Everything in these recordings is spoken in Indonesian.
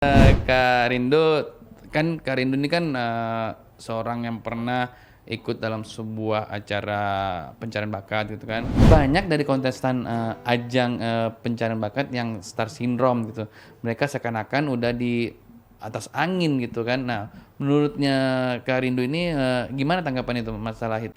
Kak Rindo, Kak Rindo ini kan seorang yang pernah ikut dalam sebuah acara pencarian bakat gitu kan. Banyak dari kontestan ajang pencarian bakat yang star syndrome gitu. Mereka seakan-akan udah di atas angin gitu kan. Nah, menurutnya Kak Rindo ini gimana tanggapan itu masalah itu?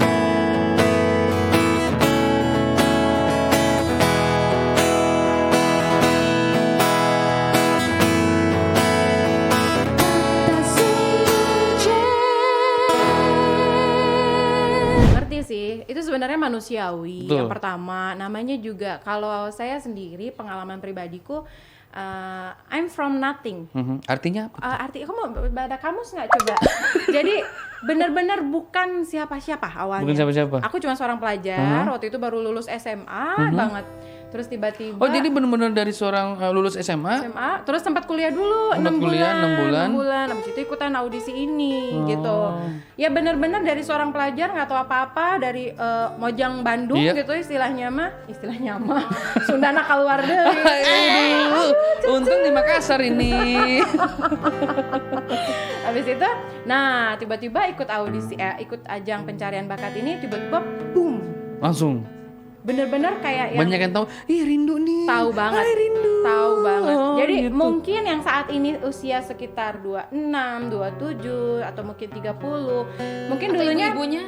Ngerti sih, itu sebenarnya manusiawi. Betul. Yang pertama, namanya juga kalau saya sendiri pengalaman pribadiku, I'm from nothing. Artinya apa? Arti kamu ada kamus nggak coba? Jadi benar-benar bukan siapa-siapa awalnya. Bukan siapa-siapa. Aku cuma seorang pelajar. Waktu itu baru lulus SMA banget. Terus tiba-tiba Oh, jadi benar-benar dari seorang lulus SMA? SMA, terus sempat kuliah dulu Sempat 6 kuliah, bulan, 6 bulan. Habis itu ikutan audisi ini gitu. Ya benar-benar dari seorang pelajar nggak tahu apa-apa dari Mojang Bandung Iya. gitu istilahnya mah Sundana keluar deui. Aduh, untung di Makassar ini. Habis itu, nah tiba-tiba ikut audisi, ikut ajang pencarian bakat ini tiba-tiba boom. Langsung. Bener-bener kayak yang Banyak yang tahu, ih Rindu nih. tahu banget, Hai, Rindu. tahu banget. Oh, Jadi gitu. mungkin yang saat ini usia sekitar 26, 27 atau mungkin 30, mungkin Atau dulunya ibu-ibunya?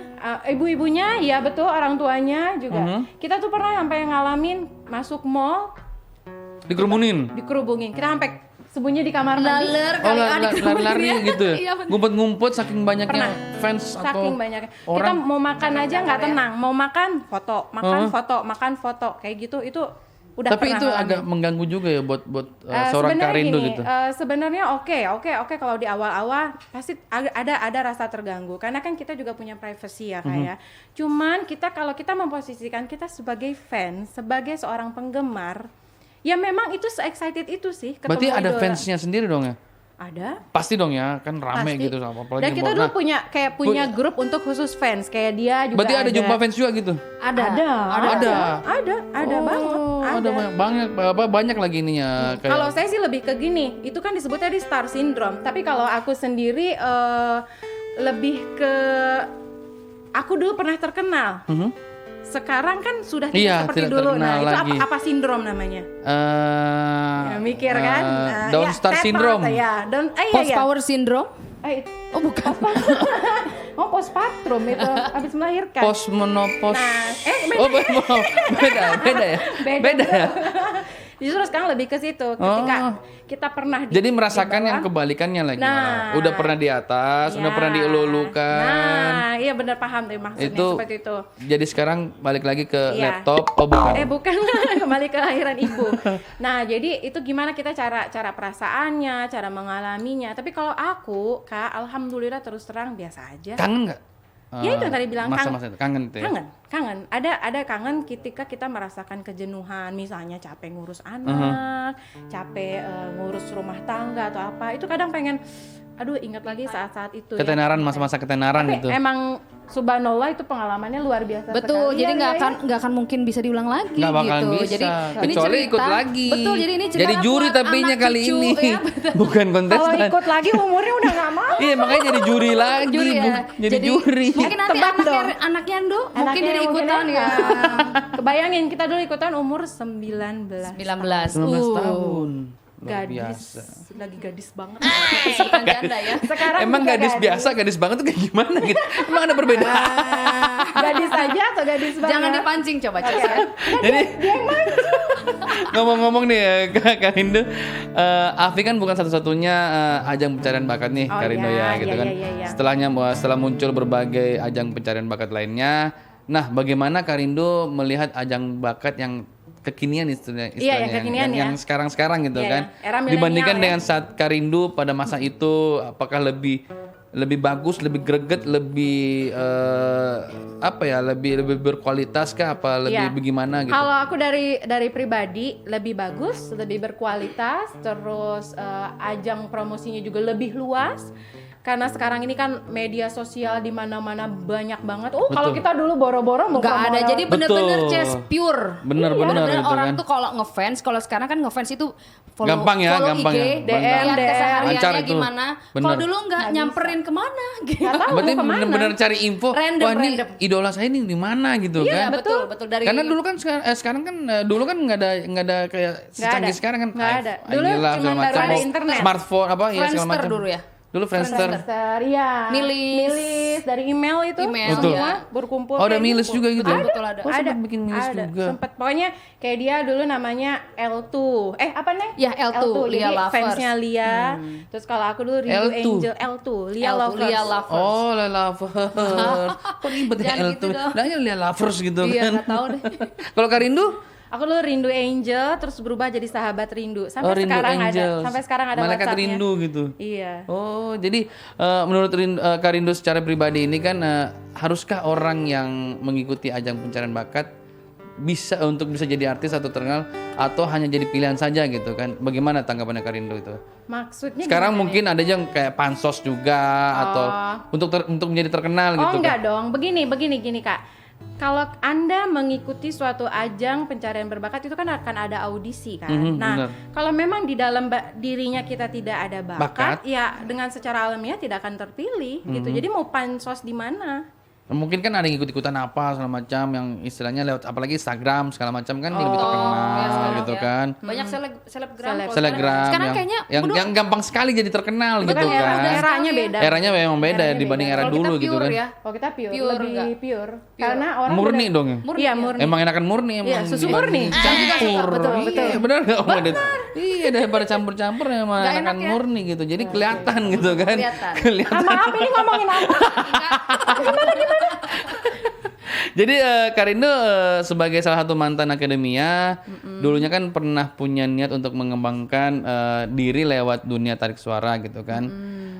ibu-ibunya, ya betul, orang tuanya juga. Kita tuh pernah sampai ngalamin masuk mall Dikerumunin. dikerubungin. Kita sampai sembunyi di kamar mandi. Laler Oh, kali adik lari-lari gitu ya? Iya, bener. Ngumpet-ngumpet saking banyaknya Pernah. fans atau Saking banyaknya. Kita orang. mau makan aja nggak tenang. Mau makan foto, makan foto, kayak gitu itu udah Tapi pernah itu ngalamin. agak mengganggu juga ya buat seorang Sebenarnya Kak Rindo gini, gitu. sebenarnya oke kalau di awal-awal pasti ada rasa terganggu karena kan kita juga punya privacy ya kayak. Cuman kalau kita memposisikan kita sebagai fans, sebagai seorang penggemar, ya memang itu se-excited itu sih ketemu Berarti ada idola. fansnya sendiri dong ya? Ada. Pasti dong ya, kan rame Pasti. gitu sama apalagi Dan kita buat- dulu nah, punya grup untuk khusus fans kayak dia juga. berarti ada jumpa fans juga gitu? Ada banget. Ada banyak lagi ininya kayak. Kalau saya sih lebih ke gini, itu kan disebutnya di star syndrome. Tapi kalau aku sendiri lebih ke aku dulu pernah terkenal. Sekarang kan sudah tidak Iya, seperti tidak dulu. Nah, terkenal itu lagi. apa sindrom namanya? Ya, mikir kan? Down Ya, Star tetot, Syndrome. Ya, Post power syndrome? Oh bukan. Oh postpartum itu habis melahirkan. Post menopause. Nah, Oh, beda ya. Beda ya. Justru sekarang lebih ke situ. Ketika kita pernah Jadi merasakan di yang bawah. kebalikannya lagi. Nah. Udah pernah di atas, udah Ya. pernah dielulukan. Nah, iya benar paham tuh maksudnya Itu seperti itu. jadi sekarang balik lagi ke Iya. laptop. Oh bukan. Bukan kembali ke lahiran ibu. Nah, jadi itu gimana kita cara perasaannya, cara mengalaminya. Tapi kalau aku, Kak, alhamdulillah terus terang biasa aja. Kangen nggak? Ya itu yang tadi bilang masa-masa itu. Kangen itu ya? kangen. Ada kangen ketika kita merasakan kejenuhan, misalnya capek ngurus anak, capek ngurus rumah tangga atau apa. Itu kadang pengen, aduh ingat lagi saat-saat itu. Ketenaran, masa-masa ketenaran Tapi gitu. emang subhanallah itu pengalamannya luar biasa Betul, sekali. jadi Iya, nggak iya, akan akan mungkin bisa diulang lagi Nggak bakalan gitu. bisa. Jadi ini Kecuali cerita- ikut lagi. Betul, jadi ini cerita Jadi juri buat tapinya anak kali cucu, ini. ya, betul. Bukan Kalau kontestan. ikut lagi umurnya udah nggak mau. Iya, makanya jadi juri lagi. Juri ya. Jadi juri. Mungkin nanti Tebak dong. anaknya Ndo mungkin Anaknya jadi mungkin ikutan ya. Kebayangin kita dulu ikutan umur 19. 19. 19 tahun. Luar Gadis, biasa. lagi gadis banget. Bukan janda ya. Sekarang Emang juga gadis biasa, gadis banget tuh kayak gimana gitu? Emang ada perbedaan? Gadis aja atau gadis banget? Jangan dipancing coba Cez ya. Jadi ngomong-ngomong nih ya Kak Rindo, Afi kan bukan satu-satunya ajang pencarian bakat nih Oh Kak Rindo iya, ya gitu iya, kan. iya, iya. Setelah muncul berbagai ajang pencarian bakat lainnya, nah bagaimana Kak Rindo melihat ajang bakat yang kekinian istilahnya, Iya, yang kekinian ya. yang sekarang-sekarang gitu Iya, kan. iya. Era milenial Dibandingkan ya. dengan saat Kak Rindo pada masa itu, apakah lebih bagus, lebih greget, lebih apa ya, lebih berkualitas kah, apa lebih Iya. bagaimana gitu? Kalau aku dari pribadi lebih bagus, lebih berkualitas, terus ajang promosinya juga lebih luas. karena sekarang ini kan media sosial di mana-mana banyak banget. Kalau kita dulu boro-boro mau Nggak ada, jadi bener-bener Betul. Ces pure. Bener-bener Bener-bener gitu orang kan. tuh kalau ngefans, kalau sekarang kan ngefans itu follow, Gampang ya, follow gampang IG, ya. DM, Bener. lihat Lancar kesehariannya itu. gimana. Bener. Kalau dulu nggak nyamperin kemana gitu. Nggak tahu Berarti mau kemana. bener-bener cari info. Random, Wah ini random. idola saya ini di mana gitu Iya, kan. betul, betul dari Karena dulu kan sekarang kan dulu kan nggak ada kayak secanggih ada. sekarang kan. Nggak ada. Dulu Inilah, cuman segala baru macam. ada internet. Smartphone apa ya segala Friendster macam. dulu ya. Dulu Friendster. Friendster, iya. Milis. Dari email itu. Email, Betul. Semua ya. berkumpul. Oh, ada kayak Milis gitu. juga gitu. Betul, betul ada. Oh, sempet bikin Milis ada. juga. Sempet, pokoknya kayak dia dulu namanya L2. Apa nih? Ya, L2, Lia Jadi Lovers. fansnya Lia. Terus kalau aku dulu Rindu L2. Angel, L2, Lia L2, Lovers. Lia Lovers. Oh, Lia Lovers. Kok ribet ya Jangan L gitu tuh? dong. Nah, ini Lia Lovers gitu Iya, kan. nggak tahu deh. Kalau Karindu? Aku dulu Rindu Angel, terus berubah jadi Sahabat Rindu. Sampai Oh, Rindu sekarang Angel. ada. Sampai sekarang ada Malaikat WhatsApp-nya. Rindu gitu. Iya. Oh, jadi menurut Karindu secara pribadi ini kan haruskah orang yang mengikuti ajang pencarian bakat bisa jadi artis atau terkenal atau hanya jadi pilihan saja gitu kan? Bagaimana tanggapannya Karindu itu? Maksudnya Sekarang gimana mungkin ada yang kayak pansos juga atau untuk menjadi terkenal gitu enggak kan? dong. Begini gini Kak. Kalau Anda mengikuti suatu ajang pencarian berbakat itu kan akan ada audisi kan. benar. Kalau memang di dalam dirinya kita tidak ada Bakat. bakat, ya dengan secara alamiah tidak akan terpilih gitu. Jadi mau pansos di mana? Mungkin kan ada yang ikut-ikutan apa segala macam yang istilahnya lewat apalagi Instagram segala macam kan dia lebih terkenal Iya, sekarang gitu ya. kan. Banyak selebgram. kalau Selebgram Sekarang yang, kayaknya yang gampang sekali jadi terkenal Itu gitu kan kan. eranya beda. Eranya memang beda Eranya dibanding beda. era Kalau kita dulu gitu pure kan. ya. Kalau kita pure, Pure lebih enggak? pure. Karena orang Murni udah- dong ya. Iya, murni. Emang enakan murni emang. Iya, susu dibanding murni. Campur. Betul, Iya, betul. benar enggak Om Adet? Iya, daripada campur-campur emang Nggak enakan enak ya? murni gitu. Jadi kelihatan gitu kan. Kelihatan. Maaf ini ngomongin apa? Jadi Karindu sebagai salah satu mantan akademia, dulunya kan pernah punya niat untuk mengembangkan diri lewat dunia tarik suara gitu kan.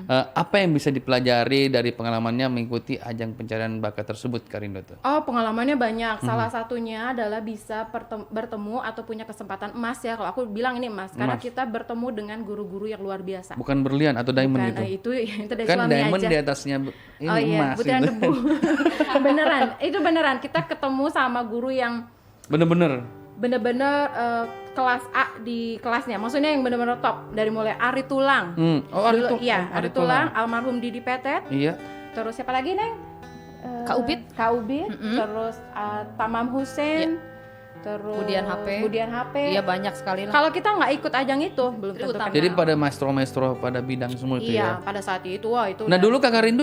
Apa yang bisa dipelajari dari pengalamannya mengikuti ajang pencarian bakat tersebut, Karindu tuh? Oh, pengalamannya banyak. Salah satunya adalah bisa bertemu atau punya kesempatan emas ya. Kalau aku bilang ini emas, karena kita bertemu dengan guru-guru yang luar biasa. Bukan berlian atau diamond Bukan, gitu? itu dari Kan suami diamond aja. di atasnya ini Oh iya, emas butiran gitu. debu. Beneran, itu beneran. Kita ketemu sama guru yang Bener-bener. bener-bener kelas A di kelasnya. Maksudnya yang bener-bener top. Dari mulai Ari Tulang. Oh, Ari Dulu, Tulang. iya, Oh, Ari Tulang, almarhum Didi Petet. Iya. Terus siapa lagi, Neng? Kak Ubit. Kak Ubit, terus Tamam Hussein, terus Budian HP. Iya, banyak sekali lah. Kalau kita nggak ikut ajang itu, belum tentu utama. kenal. Jadi pada maestro-maestro pada bidang semua itu ya. Iya, pada saat itu, wah itu. Nah udah- dulu Kak Karindu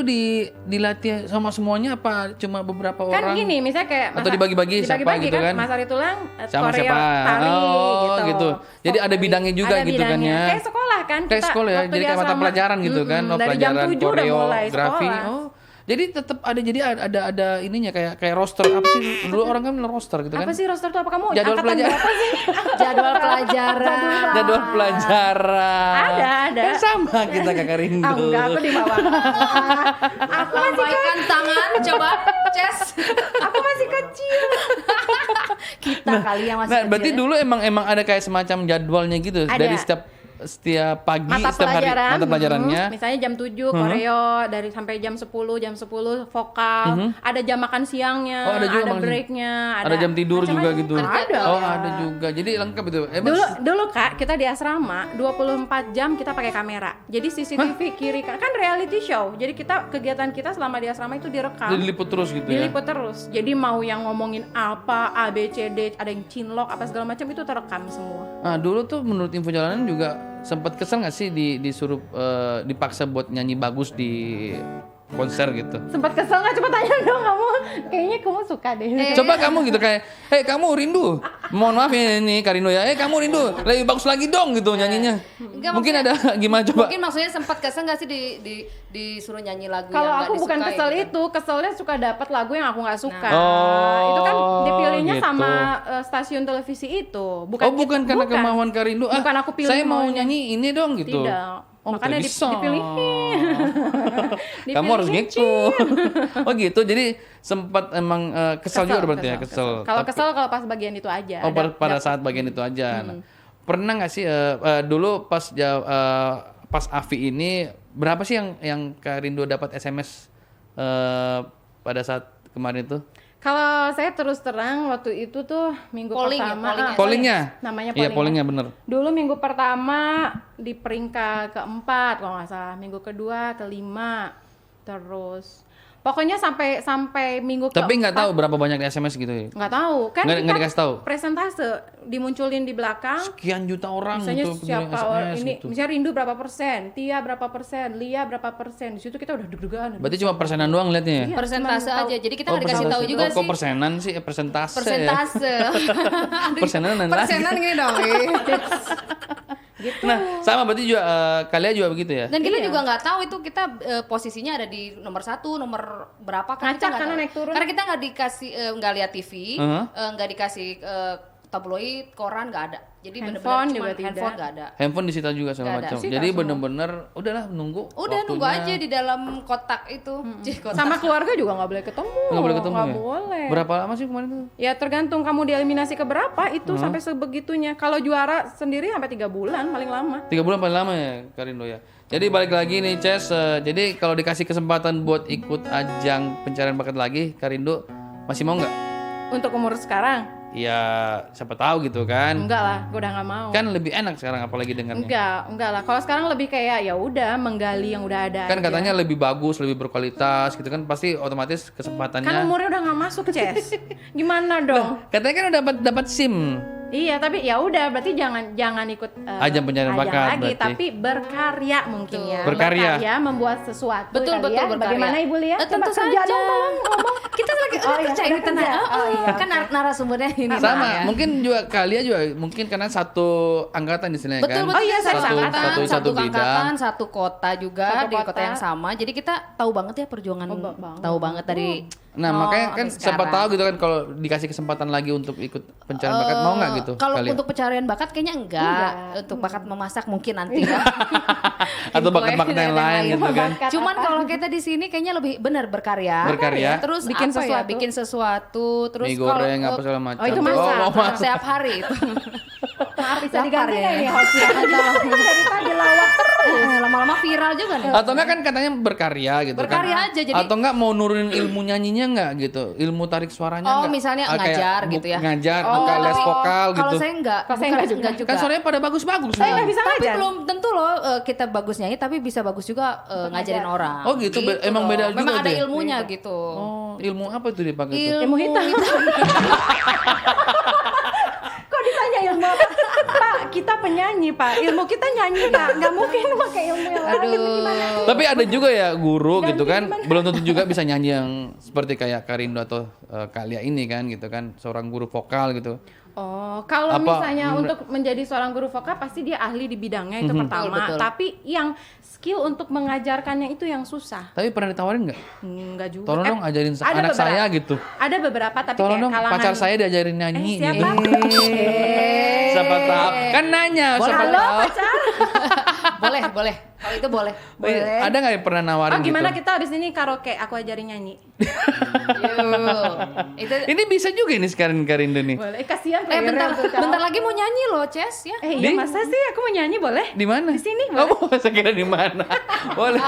dilatih sama semuanya apa cuma beberapa kan orang? gini, misalnya kayak Atau dibagi-bagi siapa gitu kan? Mas Ari Tulang, Sama koreo, siapa? tari, Oh, gitu. Jadi ada Vokal. bidangnya juga Ada gitu kan bidangnya. ya? Kayak sekolah kan? Kayak kita sekolah ya, waktu jadi di kayak mata asrama, pelajaran gitu kan? Oh, dari jam pelajaran 7 udah mulai koreografi. sekolah. Oh, jadi tetap ada ininya kayak roster apa sih? Dulu orang kan roster gitu kan? Apa sih roster itu apa kamu? Jadwal Angkatan pelajaran. berapa sih? Jadwal pelajaran. Jadwal pelajaran. Ada. Kan sama kita Kak Karindu. Ah, enggak, aku di bawah. Aku masih Lambaikan tangan, coba, Ces. aku masih kecil. Kita kali yang masih Nah, kecil berarti ya. dulu emang ada kayak semacam jadwalnya gitu Ada. dari setiap pagi, Mata setiap hari pelajaran, mata pelajarannya. misalnya jam 7 koreo, dari sampai jam 10 vokal, ada jam makan siangnya, Oh, ada juga makan siang. breaknya, Ada jam tidur juga macam-macam. gitu. Ada. Oh, ada juga. Jadi lengkap itu. Dulu Kak, kita di asrama 24 jam kita pakai kamera. Jadi CCTV kiri kan reality show. Jadi kegiatan kita selama di asrama itu direkam. diliput terus gitu ya. Diliput terus. Jadi mau yang ngomongin apa, A B C D, ada yang cinlok apa segala macam itu terekam semua. Nah, dulu tuh menurut info jalanan juga sempat kesel nggak sih disuruh dipaksa buat nyanyi bagus di konser gitu. Sempat kesel nggak? Coba tanya dong kamu. Kayaknya kamu suka deh. Coba kamu gitu kayak, hei kamu Rindu, mohon maaf ya ini Karindu ya, kamu Rindu, lebih bagus lagi dong gitu nyanyinya. Enggak, Mungkin ada gimana coba? Mungkin maksudnya sempat kesel nggak sih disuruh nyanyi lagu Kalau yang nggak aku bukan disukai kesel gitu? itu, keselnya suka dapat lagu yang aku nggak suka. Oh, Itu kan dipilihnya gitu. sama stasiun televisi itu. Bukan Oh bukan gitu, karena bukan. kemauan Karindu. Bukan aku pilih Saya mau maunya. nyanyi ini dong gitu. Tidak. Oh, Makanya nggak bisa. dipilihin. Kamu harus gitu. Oh gitu. Jadi sempat emang kesal juga berarti ya, kesel. Kalau kesel kalau pas bagian itu aja. Oh Ada- pada saat bagian itu aja. Nah, pernah nggak sih dulu pas pas Avi ini berapa sih yang Kak Rindo dapat SMS pada saat kemarin itu? Kalau saya terus terang waktu itu tuh minggu Polling ya, pertama. Pollingnya? Namanya Iya, polling. pollingnya bener. Dulu minggu pertama di peringkat keempat kalau nggak salah, minggu kedua kelima, terus pokoknya sampai minggu Tapi nggak keempat tahu berapa banyak SMS gitu ya? nggak tahu kan Nggak kita dikasih tahu? presentase dimunculin di belakang. Sekian juta orang Misalnya gitu siapa SMS orang ini, gitu. misalnya Rindu berapa persen, Tia berapa persen, Lia berapa persen. Di situ kita udah deg-degan. Berarti cuma persenan doang liatnya ya? Iya, Persentase cuman aja. Jadi kita nggak dikasih tahu juga kok sih. persenan sih? Persentase. Persentase. Aduh, Persenan lagi. Persenan gini dong. gitu. Nah, sama berarti juga kalian juga begitu ya? Dan kita Iya. juga nggak tahu itu kita posisinya ada di nomor 1, nomor berapa kan kita Ngacak nggak karena tahu. naik turun. Karena kita nggak dikasih nggak lihat TV, Uh-huh. nggak dikasih tabloid, koran nggak ada. Jadi Handphone benar-benar cuma juga tidak. handphone nggak ada. Handphone disita juga segala Nggak ada. macam. Disita Jadi semua. bener-bener udahlah nunggu. Udah nunggu waktunya. aja di dalam kotak itu. Cih, kotak. Sama keluarga juga nggak boleh ketemu. Nggak boleh ketemu Nggak ya? boleh. Berapa lama sih kemarin itu? Ya tergantung kamu dieliminasi ke berapa itu sampai sebegitunya. Kalau juara sendiri sampai 3 bulan paling lama. 3 bulan paling lama ya Karindo ya. Jadi balik lagi nih Ces, jadi kalau dikasih kesempatan buat ikut ajang pencarian bakat lagi, Karindo masih mau nggak? Untuk umur sekarang Ya siapa tahu gitu kan. enggak lah, gue udah nggak mau. Kan lebih enak sekarang apalagi dengannya. Enggak lah. Kalau sekarang lebih kayak ya udah menggali yang udah ada. Kan aja. katanya lebih bagus, lebih berkualitas gitu kan, pasti otomatis kesempatannya. Kan umurnya udah nggak masuk, Ces. Gimana dong? Katanya kan udah dapat SIM. Iya, tapi ya udah berarti jangan ikut Ajang pencarian bakat lagi, berarti. tapi berkarya mungkin ya. Berkarya. membuat sesuatu. Betul, kali betul, ya. berkarya. Bagaimana Ibu Lia? Tentu Coba kerja saja. dong, tolong ngomong. Kita lagi Oh, iya, kerja ini udah tenang. kerja. Oh, iya. Kan narasumbernya ini Sama, ya. mungkin juga kalian juga mungkin karena satu angkatan istilahnya Betul, kan. betul. Oh iya, satu satu angkatan, satu satu bidang. angkatan, satu kota juga Satu di kota. kota yang sama. Jadi kita tahu banget ya perjuangan, banget. tahu banget dari Nah, makanya kan sampai siapa sekarang. tahu gitu kan kalau dikasih kesempatan lagi untuk ikut pencarian bakat mau nggak gitu? Kalau kalian? untuk pencarian bakat kayaknya enggak. Untuk bakat memasak mungkin nanti ya. Atau Kue bakat-bakat yang dan lain gitu kan. Bakat Cuman apa? kalau kita di sini kayaknya lebih benar berkarya. Berkarya. Terus Bikin apa ya? sesuatu. Bikin sesuatu. Terus Mie kalau goreng apa segala macam. Oh, itu masak. mau masak. setiap hari itu. Maaf bisa Lapar diganti ya. nggak ini hostnya? Dari tadi lawak Lama-lama viral juga nih. Atau enggak kan katanya berkarya gitu Berkarya kan. aja, jadi- Atau enggak mau nurunin ilmu nyanyinya enggak gitu. Ilmu tarik suaranya Oh, enggak. misalnya Kayak ngajar gitu ya. Ngajar, Oh, buka les tapi vokal gitu. Kalau saya enggak, Kalau saya bukan- enggak juga. Kan suaranya pada bagus-bagus Saya nih. nggak bisa Tapi ngajar. belum tentu loh kita bagus nyanyi, tapi bisa bagus juga ngajarin orang. Oh, gitu. Emang loh. beda juga Memang ada tuh ya? ilmunya gitu. Oh, ilmu apa tuh dipakai tuh? Ilmu hitam. Kok ditanya ilmu apa? Pak, kita penyanyi, Pak. Ilmu kita nyanyi, Pak. Nggak mungkin pakai ilmu yang lain. Gimana? Tapi ada juga ya guru Dan gitu kan, gimana? belum tentu juga bisa nyanyi yang seperti kayak Karindo atau Kalia ini kan gitu kan, seorang guru vokal gitu. Oh, kalau Apa, misalnya untuk menjadi seorang guru vokal pasti dia ahli di bidangnya itu pertama. Betul, betul. Tapi yang skill untuk mengajarkannya itu yang susah. Tapi pernah ditawarin nggak? Enggak juga. Tolong dong ajarin ada anak beberapa. saya gitu. Ada beberapa tapi Tolong kayak dong kalangan. pacar saya diajarin nyanyi. siapa? Siapa tahu? Kan nanya, siapa Halo, tahu. pacar. boleh. Kalau itu boleh. Ada nggak yang pernah nawarin Oh, gimana gitu? kita habis ini karaoke, aku ajarin nyanyi. Itu Ini bisa juga ini sekarang Karindo nih. Boleh. Kasihan bentar lagi mau nyanyi loh, Ces ya. Iya, masa sih aku mau nyanyi boleh? Di mana? Di sini, Oh, saya kira di mana. Boleh.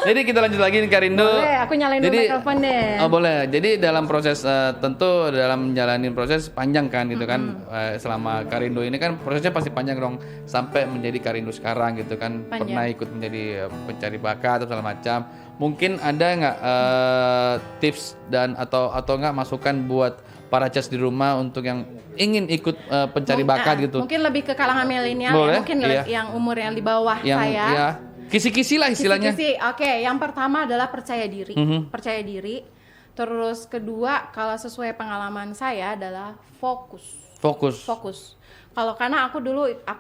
Jadi kita lanjut lagi nih Karindo. Boleh, aku nyalain dulu mikrofon deh. Oh, boleh. Jadi dalam proses tentu dalam menjalani proses panjang kan gitu kan. Selama Karindo ini kan prosesnya pasti panjang dong sampai menjadi Karindo sekarang gitu kan. Panjang. Pernah ikut menjadi pencari bakat atau segala macam. Mungkin ada nggak tips dan atau nggak masukan buat para Ces di rumah untuk yang ingin ikut pencari bakat gitu. Mungkin lebih ke kalangan milenial, Boleh, ya, mungkin iya. yang umurnya di bawah Yang saya. ya kisi-kisi lah istilahnya. Kisi-kisi. Oke, yang pertama adalah percaya diri. Mhm. Percaya diri. Terus kedua, kalau sesuai pengalaman saya adalah fokus. Fokus. Kalau karena aku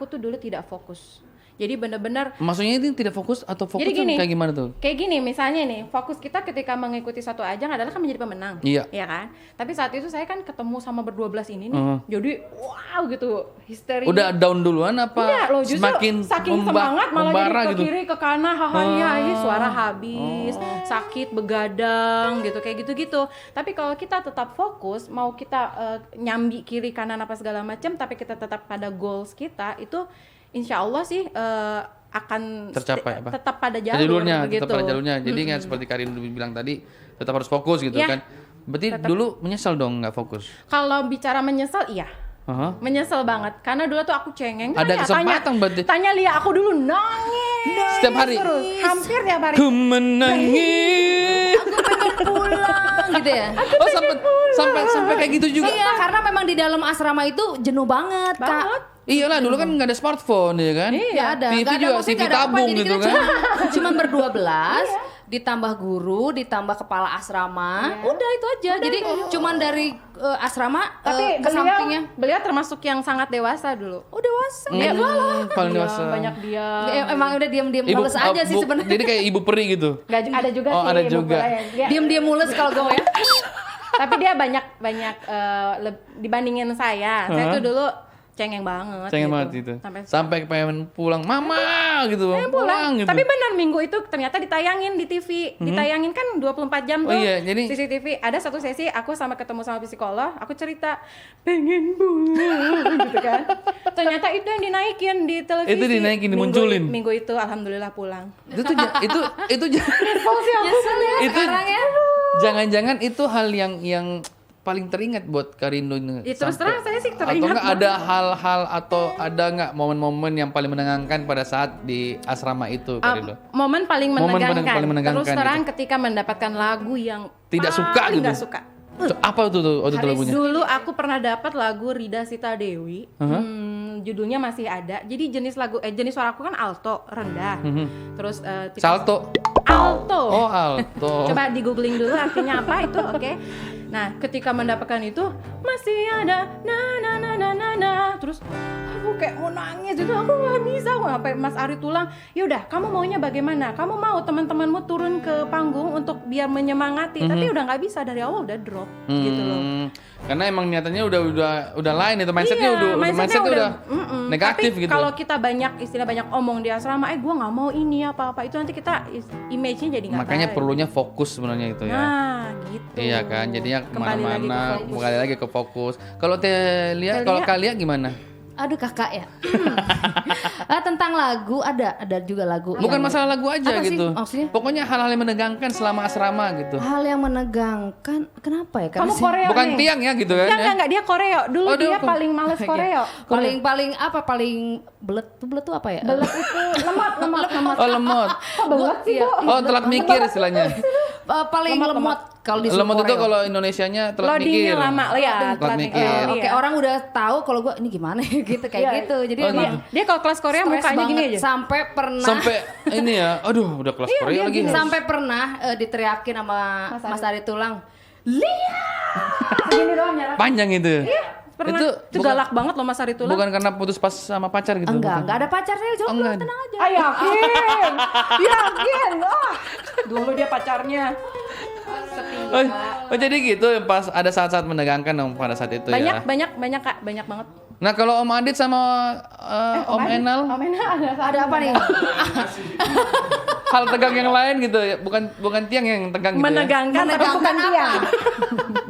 tuh dulu tidak fokus. Jadi benar-benar Maksudnya ini tidak fokus atau fokus Jadi tuh gini, kayak gimana tuh? kayak gini misalnya nih, fokus kita ketika mengikuti satu ajang adalah kan menjadi pemenang. Iya. Ya kan? Tapi saat itu saya kan ketemu sama berdua-belas ini nih. Mhm. Jadi wow gitu, histeri. Udah down duluan apa Enggak loh, justru semakin saking semangat malah jadi membara ke gitu? kiri ke kanan, haha iya, ini suara habis, sakit, begadang gitu, kayak gitu-gitu. Tapi kalau kita tetap fokus, mau kita nyambi kiri kanan apa segala macam, tapi kita tetap pada goals kita, itu insya Allah sih akan Tercapai apa? tetap pada jalur gitu. Tetap pada jalurnya. Jadi kan seperti Karin dulu bilang tadi, tetap harus fokus gitu Iya. kan. Berarti dulu menyesal dong nggak fokus. Kalau bicara menyesal, iya. Aha. Menyesal banget karena dulu tuh aku cengeng. Ada kesempatan berarti. Tanya Lia, aku dulu nangis Setiap hari? terus, hampir tiap hari. Ku menangis. Aku pengen pulang gitu ya. Oh sampai kayak gitu juga. Iya, karena memang di dalam asrama itu jenuh banget, Kak. Banget. Iyalah dulu kan nggak ada smartphone ya kan. Nggak ada. TV nggak ada, juga maksudnya TV nggak ada apa, tabung jadi gitu kita kan. Cuma berdua belas, ditambah guru, ditambah kepala asrama, udah itu aja. Jadi cuman dari asrama Tapi ke sampingnya. beliau termasuk yang sangat dewasa dulu. Oh dewasa. Paling Iya, dewasa. banyak dia. Emang udah diam-diam males aja sih sebenarnya. Jadi kayak ibu peri gitu. Nggak, ada juga Oh, sih. ada Ibu juga. Pura ya. Diam-diam mules kalau gue ya. Tapi dia banyak dibandingin saya. Saya tuh dulu cengeng banget. Cengeng gitu. banget itu. Sampai pengen pulang, mama gitu. Pulang. gitu. Tapi benar minggu itu ternyata ditayangin di TV. Ditayangin kan 24 jam Oh tuh. iya, jadi- CCTV. Ada satu sesi aku ketemu sama psikolog, aku cerita pengen pulang gitu kan. Ternyata itu yang dinaikin di televisi. Itu dinaikin, dimunculin. Minggu itu alhamdulillah pulang. itu tuh itu Nyesel ya itu sekarang ya. jangan-jangan itu hal yang paling teringat buat Karindo ini. Ya, terus Sampai- terang saya sih Atau teringat enggak ada hal-hal atau ada nggak momen-momen yang paling menenangkan pada saat di asrama itu Karindo? Momen paling Momen menegangkan. paling menegangkan Terus terang gitu. ketika mendapatkan lagu yang Tidak suka paling gitu. nggak suka. Apa tuh waktu itu lagunya? Dulu aku pernah dapat lagu Rida Sita Dewi. Judulnya masih ada. Jadi jenis suara aku kan alto, rendah. Terus Salto. alto. Oh, alto. Coba di googling dulu artinya apa itu, oke. Nah, ketika mendapatkan itu masih ada na. Terus aku kayak mau nangis itu, aku nggak bisa. Sampai Mas Ari tulang, yaudah kamu maunya bagaimana? Kamu mau teman-temanmu turun ke panggung untuk biar menyemangati, tapi udah nggak bisa, dari awal udah drop gitu loh. Karena emang niatannya udah lain itu mindsetnya Iya, mindsetnya udah negatif tapi gitu. kalau kita banyak omong di asrama, gue nggak mau ini apa itu, nanti kita image-nya jadi nggak Makanya baik. perlunya fokus sebenarnya itu ya. Nah, gitu. Iya kan, jadinya Kembali lagi ke kemana-mana, fokus. kembali lagi ke fokus. Kalau Telia, kalau kalian gimana? Aduh kakak ya. Tentang lagu ada juga lagu. Bukan yang- masalah lagu aja Apa sih gitu. maksudnya? Pokoknya hal-hal yang menegangkan selama asrama gitu. Hal yang menegangkan, kenapa ya? Kamu koreo Bukan nih. tiang ya gitu kan? ya? Enggak, dia koreo. Dulu Oh, dia dulu. paling males koreo. Paling apa? Paling belet tuh apa ya? Belet itu lemot. Oh lemot. Kok belet sih, Iya. Bu? Oh telat mikir istilahnya. Paling lemot kalau di Lemot itu koreo. kalau Indonesianya telat Loadingnya mikir. lama, ya. Telat mikir. Iya. Oke, orang udah tahu kalau gue ini gimana ya gitu kayak Iya. gitu. Jadi Oh, emang Dia kalau kelas Korea stres mukanya gini banget. aja. Sampai pernah Sampai ini ya, aduh udah kelas Korea lagi. sampai pernah diteriakin sama Mas Ari Tulang. Lia. Gini doang nyala. Panjang itu. Pernah. Itu Itu galak banget loh Mas Ari Tulang. bukan karena putus pas sama pacar gitu. bukan. Enggak ada pacarnya, jomblo, enggak. tenang aja. Ah, yakin. Yakin. Dulu dia pacarnya. Oh, jadi gitu pas ada saat-saat menegangkan dong pada saat itu ya. Banyak Kak, banyak banget. Nah kalau Om Adit sama Om Enal, Om Enal Ada apa nih? hal tegang yang lain gitu ya, bukan tiang yang tegang gitu ya. menegangkan tapi Menegangkan bukan apa? dia.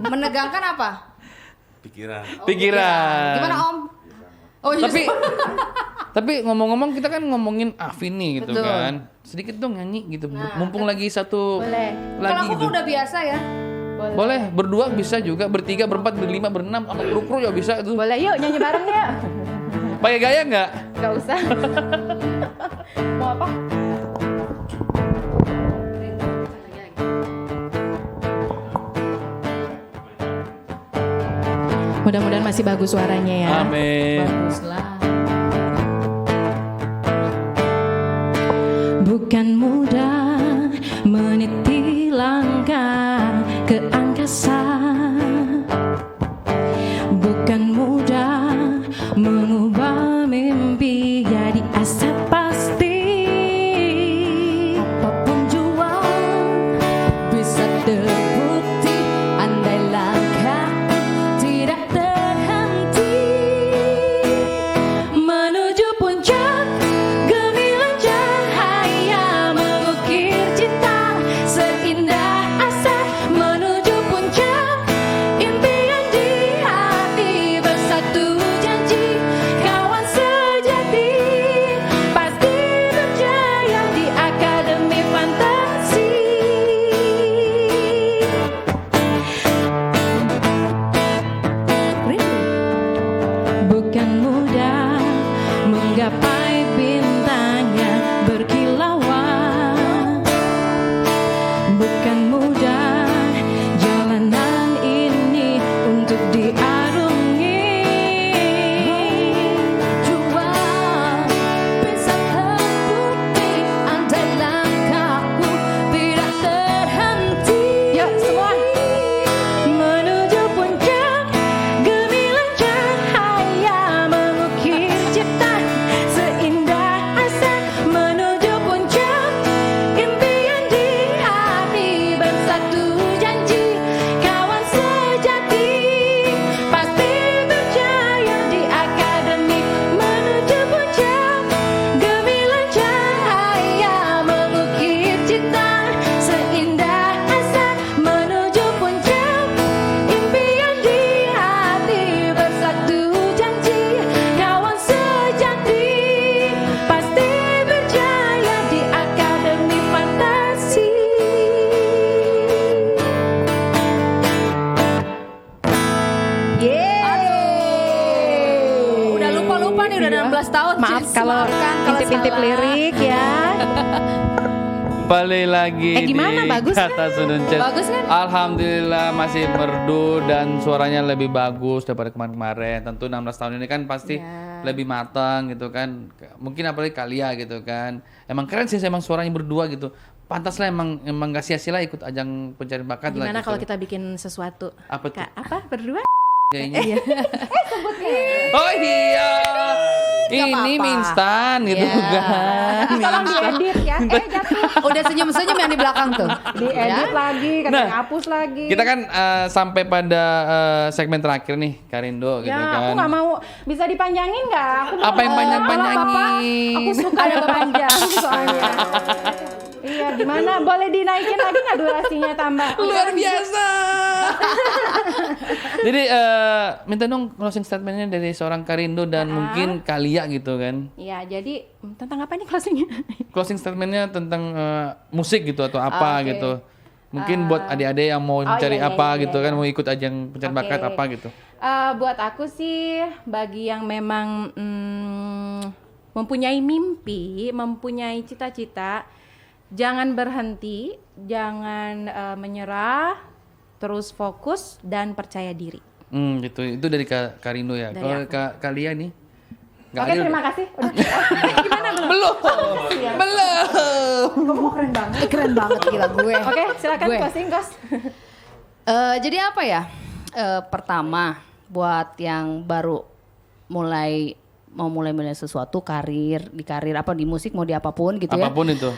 Menegangkan apa? Pikiran. Gimana Om? Oh iya. Tapi ngomong-ngomong kita kan ngomongin Afin nih gitu Betul. kan. Sedikit dong nyanyi gitu. Mumpung lagi satu Boleh. Kalau lagi aku gitu. kan udah biasa ya. Boleh, berdua bisa juga, bertiga, berempat, berlima, berenam, sama kru-kru ya bisa tuh. Boleh yuk nyanyi bareng ya. Pakai gaya nggak? Gak usah. Mau apa? Mudah-mudahan masih bagus suaranya ya. Amin. Baguslah. Bukan mudah meniti langkah ke angkasa. Bukan mudah mengubah mimpi jadi asa pasti. Apapun jua bisa terbukti andai langkahku tidak terhenti menuju puncak gemilang cahaya mengukir kalau intip-intip lirik ya. Balik lagi gimana? di Bagus kata Sununces. Bagus kan? Alhamdulillah masih merdu dan suaranya lebih bagus daripada kemarin-kemarin. Tentu 16 tahun ini kan pasti lebih matang gitu kan. Mungkin apalagi Kalia gitu kan. Emang keren sih emang suaranya berdua gitu. Pantas lah emang gak sia-sia lah ikut ajang pencarian bakat lah. Gimana gitu. kalau kita bikin sesuatu? Apa tuh? Apa berdua? Kayaknya. Oh iya. Ini mie instan gitu kan. Tolong diedit ya. Jatuh. Udah senyum-senyum yang di belakang tuh. Diedit lagi, katanya Nah, hapus lagi. Kita kan sampai pada segmen terakhir nih, Karindo gitu Ya, kan. aku nggak mau. Bisa dipanjangin nggak? Aku mau Apa yang ngomong. panjang-panjangin? Kalau Bapak, aku suka yang panjang soalnya. Iya, gimana? Boleh dinaikin lagi nggak durasinya tambah? Luar biasa. Jadi minta dong closing statementnya dari seorang Karindo dan mungkin Kalia gitu kan. Iya, jadi tentang apa nih closingnya? Closing statementnya tentang musik gitu atau apa Oke. gitu. Mungkin buat adik-adik yang mau mencari iya, apa iya, gitu iya, kan, iya. mau ikut ajang pencarian Oke. bakat apa gitu. Buat aku sih, bagi yang memang mempunyai mimpi, mempunyai cita-cita, jangan berhenti, jangan menyerah, terus fokus dan percaya diri. Gitu. Itu dari Karindo ya. Dari Kalau aku. Kalia nih? Nggak Oke, adil. terima kasih. Gimana belum? Belum. Kamu keren banget. Keren banget gila gue. Oke, silakan Gue. closing, Gos. Jadi apa ya? Pertama, buat yang baru mau mulai sesuatu, di karir apa di musik mau di apapun gitu ya. Apapun itu.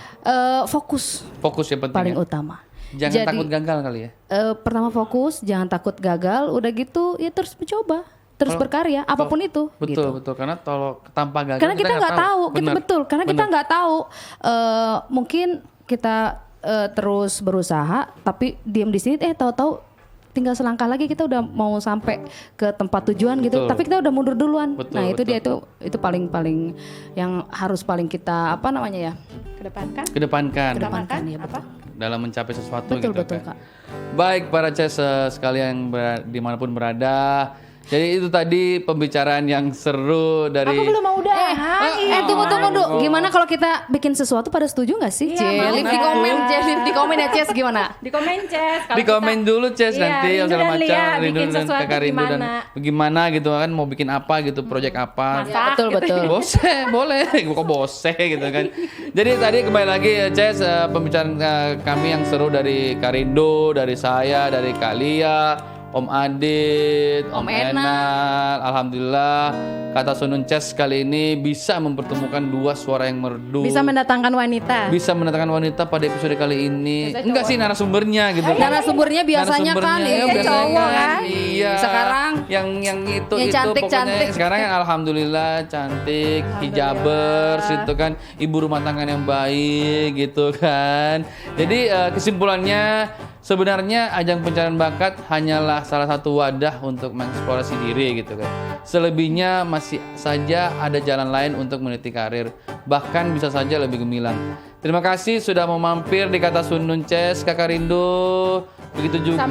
Fokus Fokus yang penting. paling ya. utama. Jangan Jadi, takut gagal kali ya. Pertama fokus, jangan takut gagal. Udah gitu ya terus mencoba, terus berkarya apapun itu. Betul, gitu. betul. Karena kalau tanpa gagal Karena kita nggak tahu, kita Bener. betul. Karena kita Bener. nggak tahu. Mungkin kita terus berusaha, tapi diem di sini, tahu-tahu tinggal selangkah lagi kita udah mau sampai ke tempat tujuan gitu. Betul. Tapi kita udah mundur duluan. Betul, Nah itu betul. dia itu paling yang harus paling kita apa namanya ya? Kedepankan. Kedepankan Kedepankan ya betul. dalam mencapai sesuatu Betul, gitu betul, kan. Kak. Baik para Ces sekalian yang dimanapun berada. Jadi itu tadi pembicaraan yang seru dari. Aku belum mau udahan. Tunggu dulu. Gimana kalau kita bikin sesuatu pada setuju nggak sih? Iya, Live di komen ya Ces gimana? Di komen, Ces. Kalau Di komen kita- dulu Ces Iya, nanti Rindu segala dan macam Lia Rindu bikin dan sesuatu Kakak Rindu dan gimana. bagaimana gitu kan mau bikin apa gitu proyek apa. Masak betul, gitu. betul. Bose, boleh. Kok bose gitu kan. Jadi tadi kembali lagi Ces pembicaraan kami yang seru dari Karindo, dari saya, dari Kalia, Om Adit, Om Om Enal. Enal. Alhamdulillah kata Sununces kali ini bisa mempertemukan dua suara yang merdu. Bisa mendatangkan wanita. Bisa mendatangkan wanita pada episode kali ini. Biasanya Enggak sih narasumbernya gitu. Narasumbernya biasanya kan Narasumbernya biasanya cowok kan. Iya. Sekarang yang itu yang cantik-cantik. pokoknya sekarang yang alhamdulillah cantik, hijabers itu kan ibu rumah tangga yang baik gitu kan. Jadi kesimpulannya sebenarnya ajang pencarian bakat hanyalah salah satu wadah untuk mengeksplorasi diri gitu kan. Selebihnya masih saja ada jalan lain untuk meniti karir, bahkan bisa saja lebih gemilang. Terima kasih sudah mau mampir di Kata Sununces, Kakak Rindu. Begitu juga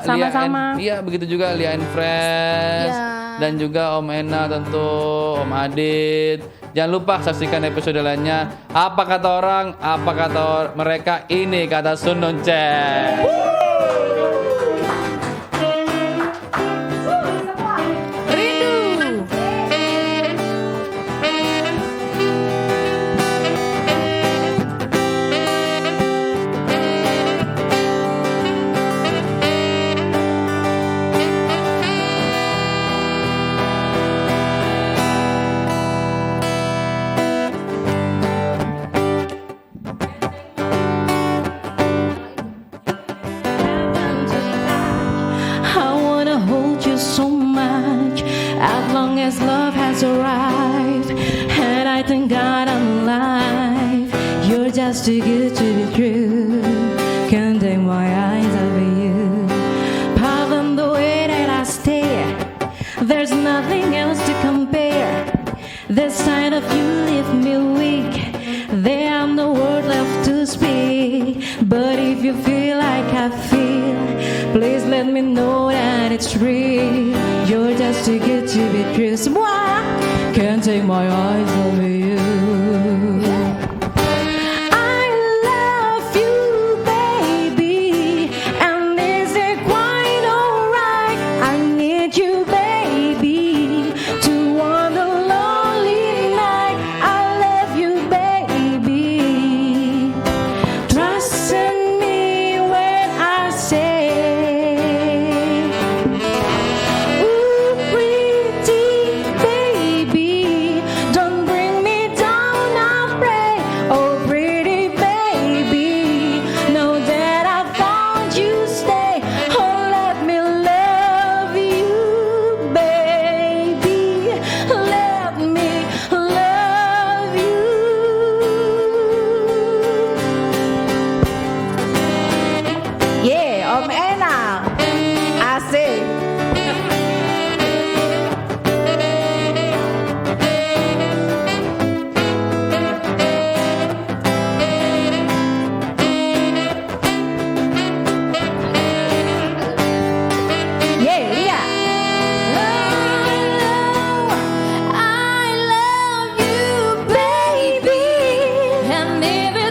Sama-sama. Iya, begitu juga Lia and Friends. Iya. Dan juga Om Ena tentu, Om Adit. Jangan lupa saksikan episode lainnya. Apa kata orang, apa kata mereka, ini Kata Sununces. rindu. I wanna hold you so much as long as love has arrived. And I thank God I'm alive. You're just too good to be true. Can't take my eyes off of you. Pardon the way that I stare. There's nothing else to compare. This side of you leave me weak. There are no words left to speak. But if you feel like I feel, please let me know that it's real. You're just too good to be true. So why can't take my eyes off living